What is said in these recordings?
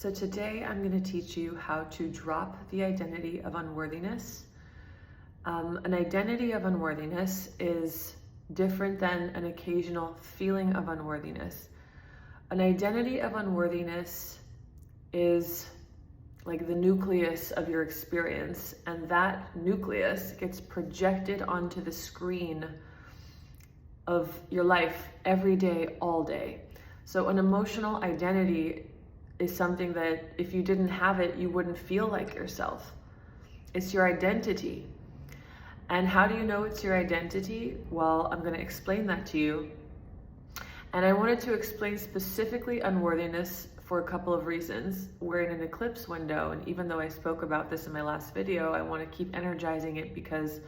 So today I'm going to teach you how to drop the identity of unworthiness. An identity of unworthiness is different than an occasional feeling of unworthiness. An identity of unworthiness is like the nucleus of your experience, and that nucleus gets projected onto the screen of your life every day, all day. So an emotional identity is something that if you didn't have it, you wouldn't feel like yourself. It's your identity. And how do you know it's your identity? Well, I'm going to explain that to you. And I wanted to explain specifically unworthiness for a couple of reasons. We're in an eclipse window, and even though I spoke about this in my last video, I want to keep energizing it, because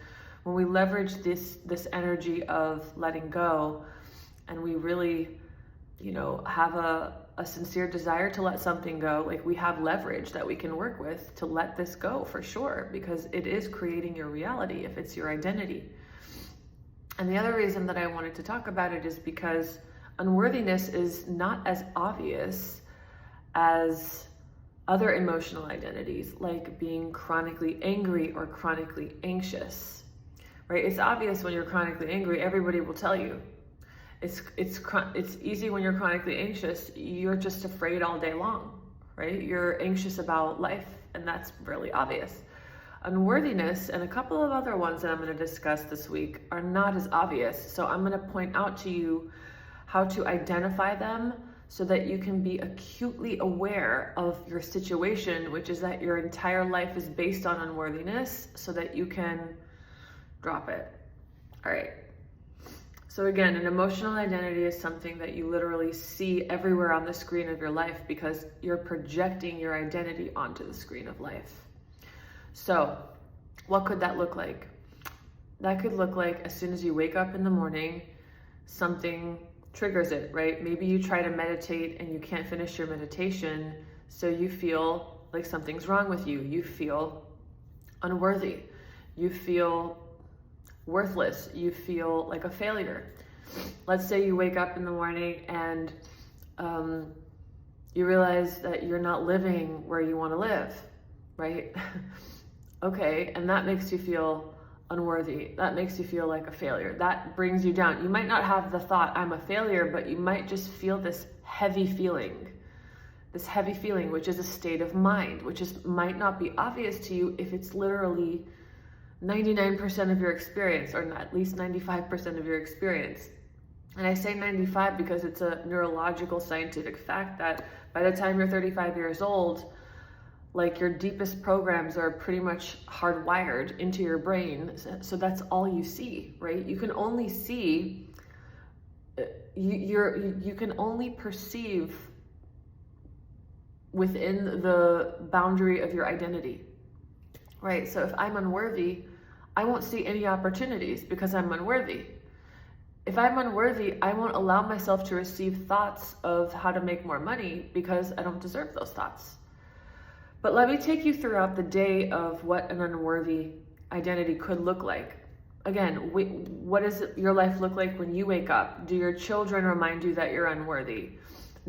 when we leverage this energy of letting go, and we really, have a sincere desire to let something go, like we have leverage that we can work with to let this go for sure, because it is creating your reality if it's your identity. And the other reason that I wanted to talk about it is because unworthiness is not as obvious as other emotional identities, like being chronically angry or chronically anxious, right? It's obvious when you're chronically angry. Everybody will tell you. It's easy when you're chronically anxious. You're just afraid all day long, right? You're anxious about life, and that's really obvious. Unworthiness and a couple of other ones that I'm going to discuss this week are not as obvious. So I'm going to point out to you how to identify them so that you can be acutely aware of your situation, which is that your entire life is based on unworthiness, so that you can drop it. All right. So again, an emotional identity is something that you literally see everywhere on the screen of your life, because you're projecting your identity onto the screen of life. So what could that look like? That could look like as soon as you wake up in the morning, something triggers it, right? Maybe you try to meditate and you can't finish your meditation, so you feel like something's wrong with you. You feel unworthy. You feel worthless. You feel like a failure. Let's say you wake up in the morning and you realize that you're not living where you want to live, right? Okay, and that makes you feel unworthy. That makes you feel like a failure. That brings you down. You might not have the thought, I'm a failure, but you might just feel this heavy feeling, which is a state of mind, which might not be obvious to you if it's literally 99% of your experience, or at least 95% of your experience. And I say 95 because it's a neurological scientific fact that by the time you're 35 years old, like your deepest programs are pretty much hardwired into your brain. So that's all you see, right? You can only see, you can only perceive within the boundary of your identity, right? So if I'm unworthy, I won't see any opportunities because I'm unworthy. If I'm unworthy, I won't allow myself to receive thoughts of how to make more money because I don't deserve those thoughts. But let me take you throughout the day of what an unworthy identity could look like. Again, what does your life look like when you wake up? Do your children remind you that you're unworthy?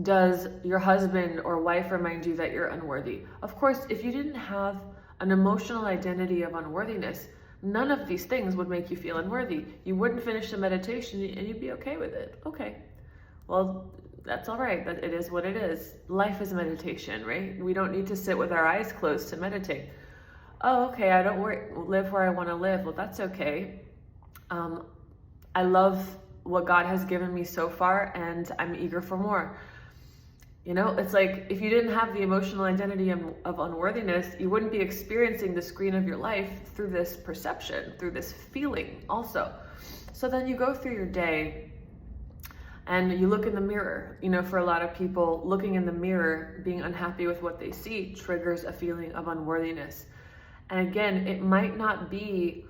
Does your husband or wife remind you that you're unworthy? Of course, if you didn't have an emotional identity of unworthiness, none of these things would make you feel unworthy. You wouldn't finish the meditation and you'd be okay with it. Okay, well, that's all right. That it is what it is. Life is meditation, right? We don't need to sit with our eyes closed to meditate. Oh, okay, I don't live where I want to live. Well, that's okay. I love what God has given me so far, and I'm eager for more. It's like if you didn't have the emotional identity of unworthiness, you wouldn't be experiencing the screen of your life through this perception, through this feeling also. So then you go through your day and you look in the mirror. For a lot of people, looking in the mirror, being unhappy with what they see, triggers a feeling of unworthiness. And again, it might not be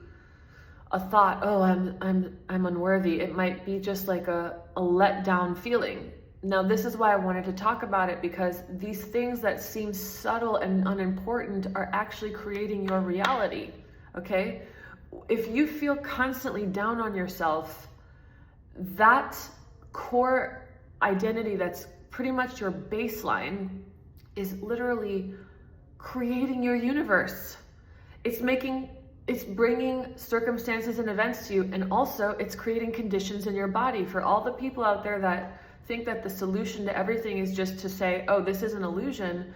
a thought, oh, I'm unworthy. It might be just like a let down feeling. Now, this is why I wanted to talk about it, because these things that seem subtle and unimportant are actually creating your reality, okay? If you feel constantly down on yourself, that core identity that's pretty much your baseline is literally creating your universe. It's bringing circumstances and events to you, and also it's creating conditions in your body. For all the people out there that think that the solution to everything is just to say, oh, this is an illusion,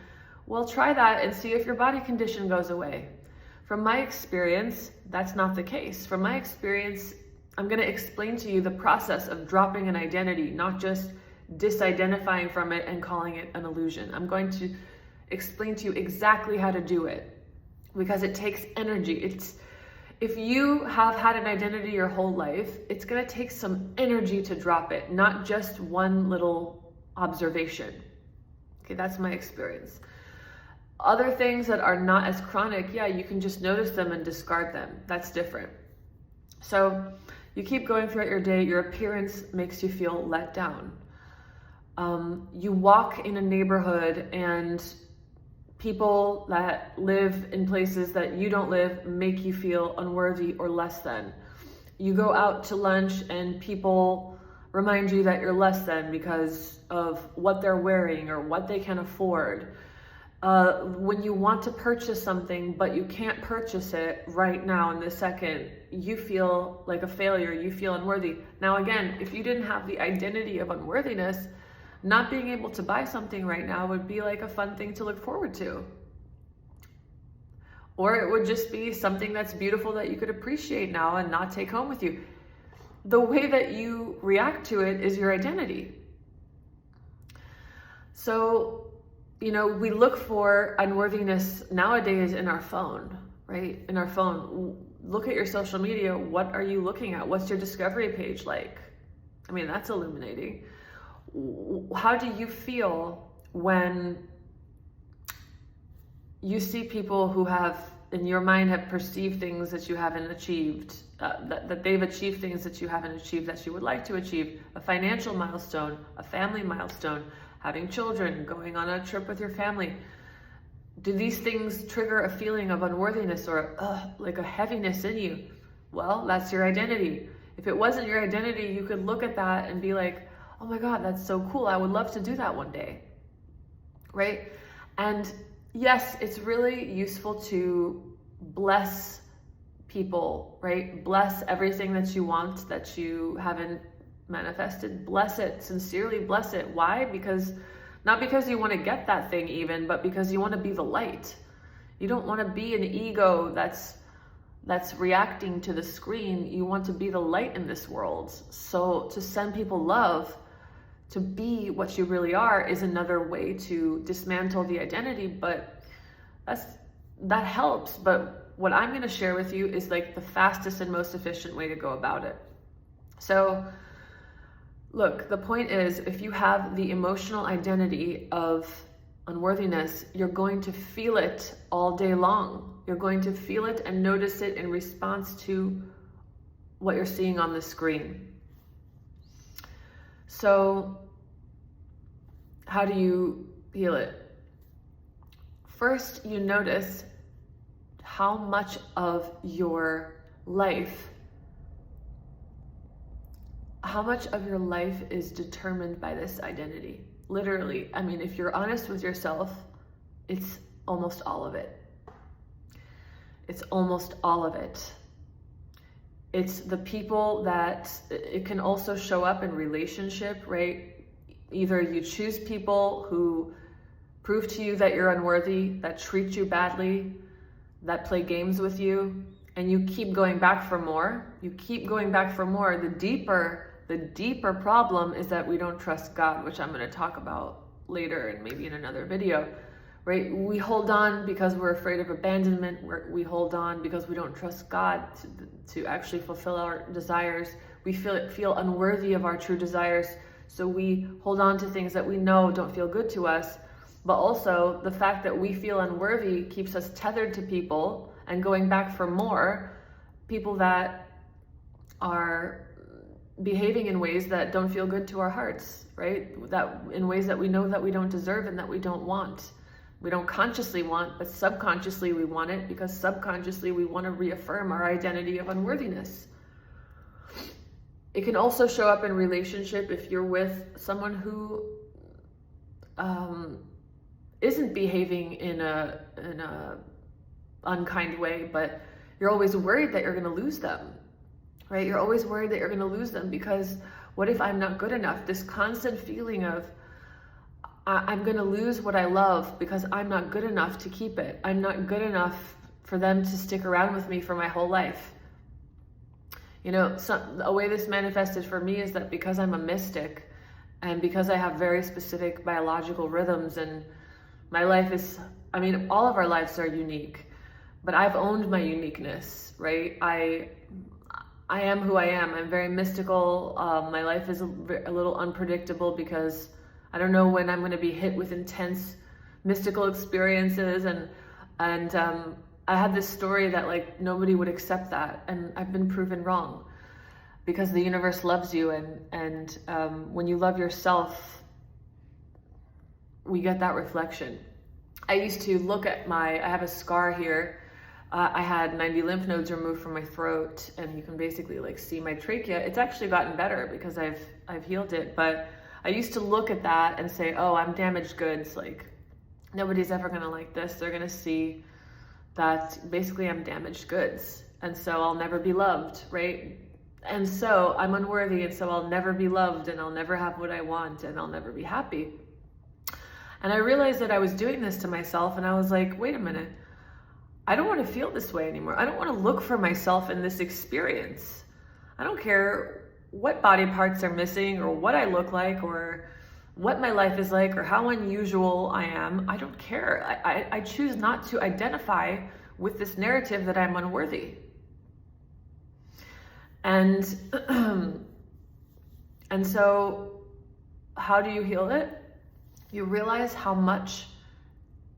well, try that and see if your body condition goes away. From my experience, that's not the case. From my experience, I'm going to explain to you the process of dropping an identity, not just disidentifying from it and calling it an illusion. I'm going to explain to you exactly how to do it, because it takes energy. If you have had an identity your whole life, it's going to take some energy to drop it, not just one little observation. Okay, that's my experience. Other things that are not as chronic, yeah, you can just notice them and discard them. That's different. So you keep going throughout your day, your appearance makes you feel let down. You walk in a neighborhood and people that live in places that you don't live make you feel unworthy or less than. You go out to lunch and people remind you that you're less than because of what they're wearing or what they can afford. When you want to purchase something but you can't purchase it right now in this second, you feel like a failure, you feel unworthy. Now again, if you didn't have the identity of unworthiness, not being able to buy something right now would be like a fun thing to look forward to. Or it would just be something that's beautiful that you could appreciate now and not take home with you. The way that you react to it is your identity. So, we look for unworthiness nowadays in our phone, right? In our phone. Look at your social media. What are you looking at? What's your discovery page like? I mean, that's illuminating. How do you feel when you see people who have, in your mind, have perceived things that you haven't achieved, that they've achieved things that you haven't achieved that you would like to achieve, a financial milestone, a family milestone, having children, going on a trip with your family? Do these things trigger a feeling of unworthiness or like a heaviness in you? Well, that's your identity. If it wasn't your identity, you could look at that and be like, oh my God, that's so cool. I would love to do that one day, right? And yes, it's really useful to bless people, right? Bless everything that you want that you haven't manifested. Bless it, sincerely bless it. Why? Not because you want to get that thing even, but because you want to be the light. You don't want to be an ego that's reacting to the screen. You want to be the light in this world. So to send people love, to be what you really are, is another way to dismantle the identity, but that helps. But what I'm going to share with you is like the fastest and most efficient way to go about it. So look, the point is, if you have the emotional identity of unworthiness, you're going to feel it all day long. You're going to feel it and notice it in response to what you're seeing on the screen. So how do you heal it? First, you notice how much of your life is determined by this identity. Literally, I mean, if you're honest with yourself, it's almost all of it. It's almost all of it. It's the people that, it can also show up in relationship, right? Either you choose people who prove to you that you're unworthy, that treat you badly, that play games with you, and you keep going back for more. You keep going back for more. The deeper problem is that we don't trust God, which I'm going to talk about later and maybe in another video, right? We hold on because we're afraid of abandonment. We hold on because we don't trust God to actually fulfill our desires. We feel unworthy of our true desires. So we hold on to things that we know don't feel good to us. But also the fact that we feel unworthy keeps us tethered to people and going back for more, people that are behaving in ways that don't feel good to our hearts, right? That in ways that we know that we don't deserve and that we don't want. We don't consciously want, but subconsciously we want it, because subconsciously we want to reaffirm our identity of unworthiness. It can also show up in relationship if you're with someone who isn't behaving in a unkind way, but you're always worried that you're going to lose them, right? You're always worried that you're going to lose them because what if I'm not good enough? This constant feeling of I'm going to lose what I love because I'm not good enough to keep it. I'm not good enough for them to stick around with me for my whole life. You know, a way this manifested for me is that because I'm a mystic and because I have very specific biological rhythms, and my life is, I mean, all of our lives are unique, but I've owned my uniqueness, right? I am who I am. I'm very mystical. My life is a little unpredictable because I don't know when I'm going to be hit with intense mystical experiences, and I had this story that like nobody would accept that, and I've been proven wrong because the universe loves you, and when you love yourself, we get that reflection. I used to look at I have a scar here. I had 90 lymph nodes removed from my throat, and you can basically like see my trachea. It's actually gotten better because I've healed it, but I used to look at that and say, oh, I'm damaged goods. Like nobody's ever gonna like this. They're gonna see that basically I'm damaged goods, and so I'll never be loved, right? And so I'm unworthy, and so I'll never be loved, and I'll never have what I want, and I'll never be happy. And I realized that I was doing this to myself, and I was like, wait a minute. I don't want to feel this way anymore. I don't want to look for myself in this experience. I don't care what body parts are missing or what I look like or what my life is like or how unusual I am. I don't care. I choose not to identify with this narrative that I'm unworthy. And so how do you heal it? You realize how much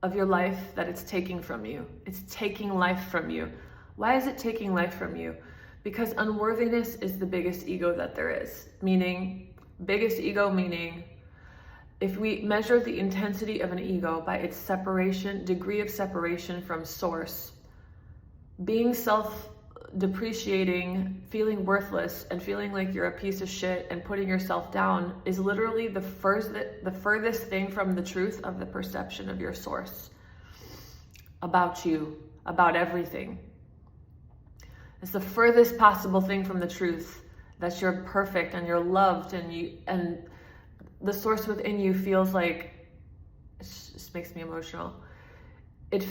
of your life that it's taking from you. It's taking life from you. Why is it taking life from you? Because unworthiness is the biggest ego that there is. Meaning, biggest ego meaning, if we measure the intensity of an ego by its degree of separation from source, being self-depreciating, feeling worthless, and feeling like you're a piece of shit and putting yourself down is literally the furthest thing from the truth of the perception of your source about you, about everything. It's the furthest possible thing from the truth that you're perfect and you're loved, and the source within you feels like, it just makes me emotional. It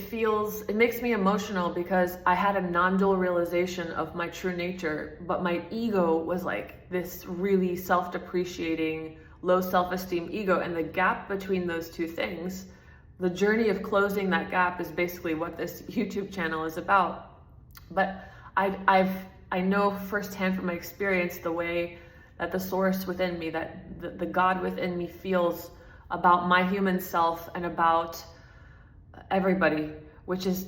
makes me emotional because I had a non-dual realization of my true nature, but my ego was like this really self-depreciating, low self-esteem ego, and the gap between those two things, the journey of closing that gap is basically what this YouTube channel is about. But I know firsthand from my experience the way that the source within me, that the God within me feels about my human self and about everybody, which is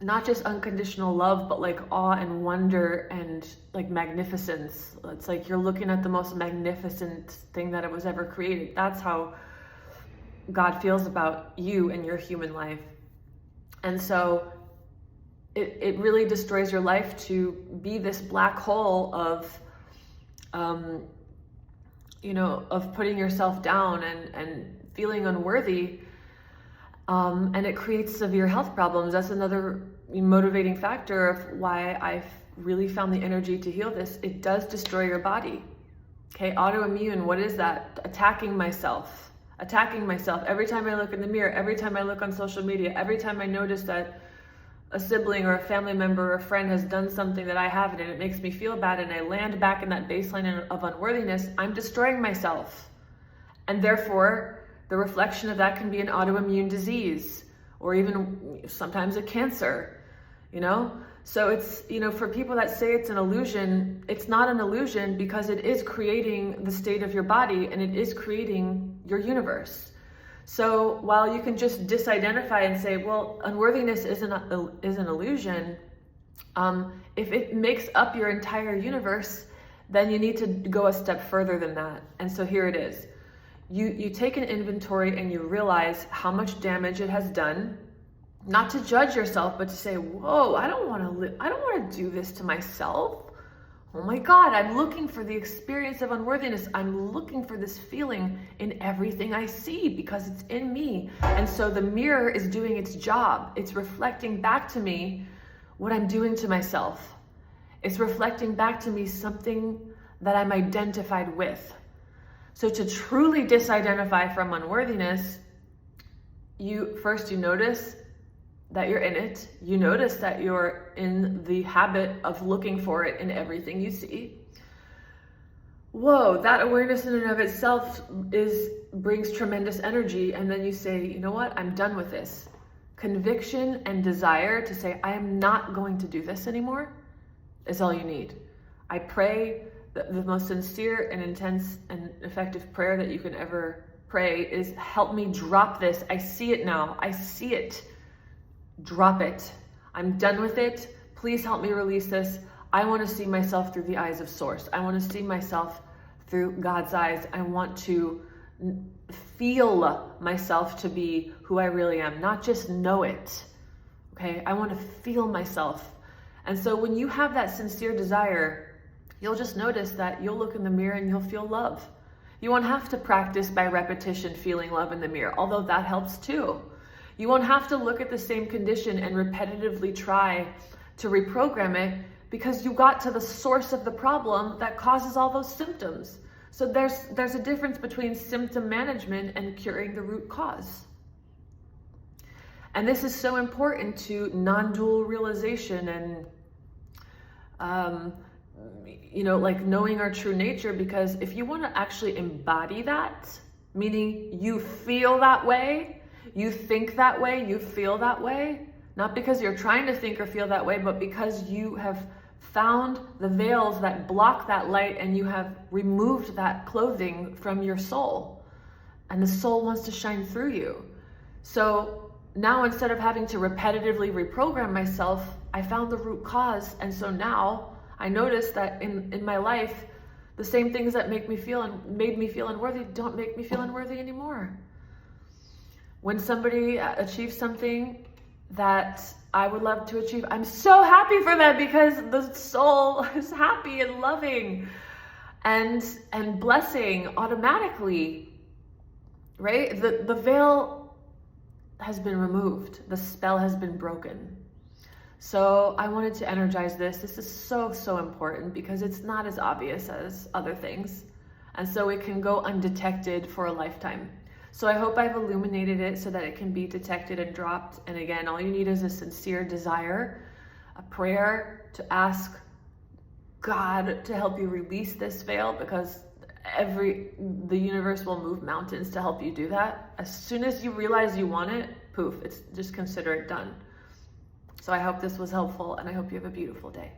not just unconditional love, but like awe and wonder and like magnificence. It's like you're looking at the most magnificent thing that it was ever created. That's how God feels about you and your human life. And so it really destroys your life to be this black hole of of putting yourself down and feeling unworthy. And it creates severe health problems. That's another motivating factor of why I've really found the energy to heal this. It does destroy your body. Okay, autoimmune, what is that? Attacking myself. Every time I look in the mirror, every time I look on social media, every time I notice that a sibling or a family member or a friend has done something that I haven't, and it makes me feel bad, and I land back in that baseline of unworthiness, I'm destroying myself. And therefore, the reflection of that can be an autoimmune disease, or even sometimes a cancer, So it's, for people that say it's an illusion, it's not an illusion because it is creating the state of your body and it is creating your universe. So while you can just disidentify and say, well, unworthiness is an illusion, if it makes up your entire universe, then you need to go a step further than that. And so here it is. You take an inventory and you realize how much damage it has done, not to judge yourself, but to say, whoa, I don't want to do this to myself. oh my God, I'm looking for the experience of unworthiness. I'm looking for this feeling in everything I see because it's in me. And so the mirror is doing its job. It's reflecting back to me what I'm doing to myself. It's reflecting back to me something that I'm identified with. So to truly disidentify from unworthiness, you notice that you're in it. You notice that you're in the habit of looking for it in everything you see. Whoa, that awareness in and of itself brings tremendous energy. And then you say, you know what? I'm done with this. Conviction and desire to say, I am not going to do this anymore is all you need. I pray that the most sincere and intense and effective prayer that you can ever pray is, help me drop this. I see it now. I see it. Drop it. I'm done with it. Please help me release this. I want to see myself through the eyes of Source. I want to see myself through God's eyes. I want to feel myself to be who I really am, not just know it. Okay? I want to feel myself. And so when you have that sincere desire, you'll just notice that you'll look in the mirror and you'll feel love. You won't have to practice by repetition feeling love in the mirror, although that helps too. You won't have to look at the same condition and repetitively try to reprogram it because you got to the source of the problem that causes all those symptoms. So there's a difference between symptom management and curing the root cause. And this is so important to non-dual realization and, like knowing our true nature, because if you want to actually embody that, meaning you feel that way, you think that way, you feel that way, not because you're trying to think or feel that way, but because you have found the veils that block that light and you have removed that clothing from your soul. And the soul wants to shine through you. So now instead of having to repetitively reprogram myself, I found the root cause. And so now I notice that in my life, the same things that made me feel unworthy don't make me feel unworthy anymore. When somebody achieves something that I would love to achieve, I'm so happy for them because the soul is happy and loving and blessing automatically, right? The veil has been removed. The spell has been broken. So I wanted to energize this. This is so, so important because it's not as obvious as other things. And so it can go undetected for a lifetime. So I hope I've illuminated it so that it can be detected and dropped. And again, all you need is a sincere desire, a prayer to ask God to help you release this veil, because the universe will move mountains to help you do that. As soon as you realize you want it, poof, just consider it done. So I hope this was helpful and I hope you have a beautiful day.